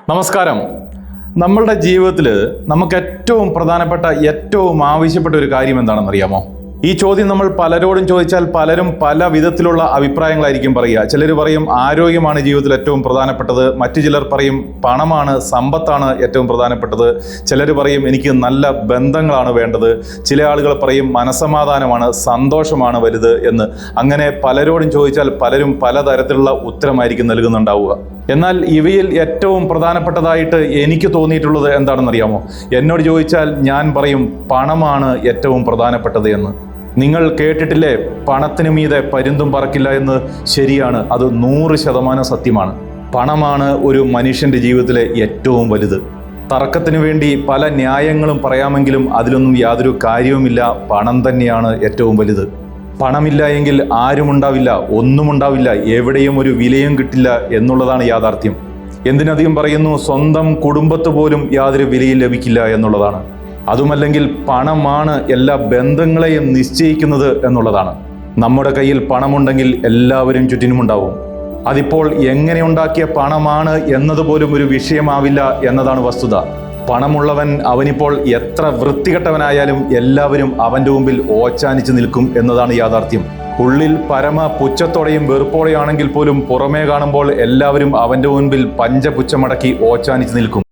നമസ്കാരം. നമ്മളുടെ ജീവിതത്തിൽ നമുക്ക് ഏറ്റവും പ്രധാനപ്പെട്ട ഏറ്റവും ആവശ്യപ്പെട്ട ഒരു കാര്യം എന്താണെന്ന് അറിയാമോ? ഈ ചോദ്യം നമ്മൾ പലരോടും ചോദിച്ചാൽ പലരും പല വിധത്തിലുള്ള അഭിപ്രായങ്ങളായിരിക്കും പറയുക. ചിലർ പറയും ആരോഗ്യമാണ് ജീവിതത്തിൽ ഏറ്റവും പ്രധാനപ്പെട്ടത്, മറ്റു ചിലർ പറയും പണമാണ്, സമ്പത്താണ് ഏറ്റവും പ്രധാനപ്പെട്ടത്, ചിലർ പറയും എനിക്ക് നല്ല ബന്ധങ്ങളാണ് വേണ്ടത്, ചില ആളുകൾ പറയും മനസ്സമാധാനമാണ്, സന്തോഷമാണ് വലുത് എന്ന്. അങ്ങനെ പലരോടും ചോദിച്ചാൽ പലരും പലതരത്തിലുള്ള ഉത്തരമായിരിക്കും നൽകുന്നുണ്ടാവുക. എന്നാൽ ഇവയിൽ ഏറ്റവും പ്രധാനപ്പെട്ടതായിട്ട് എനിക്ക് തോന്നിയിട്ടുള്ളത് എന്താണെന്നറിയാമോ? എന്നോട് ചോദിച്ചാൽ ഞാൻ പറയും പണമാണ് ഏറ്റവും പ്രധാനപ്പെട്ടത് എന്ന്. നിങ്ങൾ പണത്തിന് മീതെ പരുന്തും പറക്കില്ല എന്ന്. ശരിയാണ്, അത് 100% സത്യമാണ്. പണമാണ് ഒരു മനുഷ്യന്റെ ജീവിതത്തിലെ ഏറ്റവും വലുത്. തർക്കത്തിന് വേണ്ടി പല ന്യായങ്ങളും പറയാമെങ്കിലും അതിലൊന്നും യാതൊരു കാര്യവുമില്ല. പണം തന്നെയാണ് ഏറ്റവും വലുത്. പണമില്ല എങ്കിൽ ആരുമുണ്ടാവില്ല, ഒന്നുമുണ്ടാവില്ല, എവിടെയും ഒരു വിലയും കിട്ടില്ല എന്നുള്ളതാണ് യാഥാർത്ഥ്യം. എന്തിനധികം പറയുന്നു, സ്വന്തം കുടുംബത്ത് പോലും യാതൊരു വിലയും ലഭിക്കില്ല എന്നുള്ളതാണ്. അതുമല്ലെങ്കിൽ പണമാണ് എല്ലാ ബന്ധങ്ങളെയും നിശ്ചയിക്കുന്നത് എന്നുള്ളതാണ്. നമ്മുടെ കയ്യിൽ പണമുണ്ടെങ്കിൽ എല്ലാവരും ചുറ്റിനുമുണ്ടാവും. അതിപ്പോൾ എങ്ങനെ ഉണ്ടാക്കിയ പണമാണ് എന്നതുപോലും ഒരു വിഷയമാവില്ല എന്നതാണ് വസ്തുത. പണമുള്ളവൻ അവനിപ്പോൾ എത്ര വൃത്തികെട്ടവനായാലും എല്ലാവരും അവൻ്റെ മുമ്പിൽ ഓച്ചാനിച്ച് നിൽക്കും എന്നതാണ് യാഥാർത്ഥ്യം. ഉള്ളിൽ പരമ പുച്ഛത്തോടെയും വെറുപ്പോടെയാണെങ്കിൽ പോലും പുറമേ കാണുമ്പോൾ എല്ലാവരും അവൻ്റെ മുൻപിൽ പഞ്ചപുച്ഛമടക്കി ഓച്ചാനിച്ച് നിൽക്കും.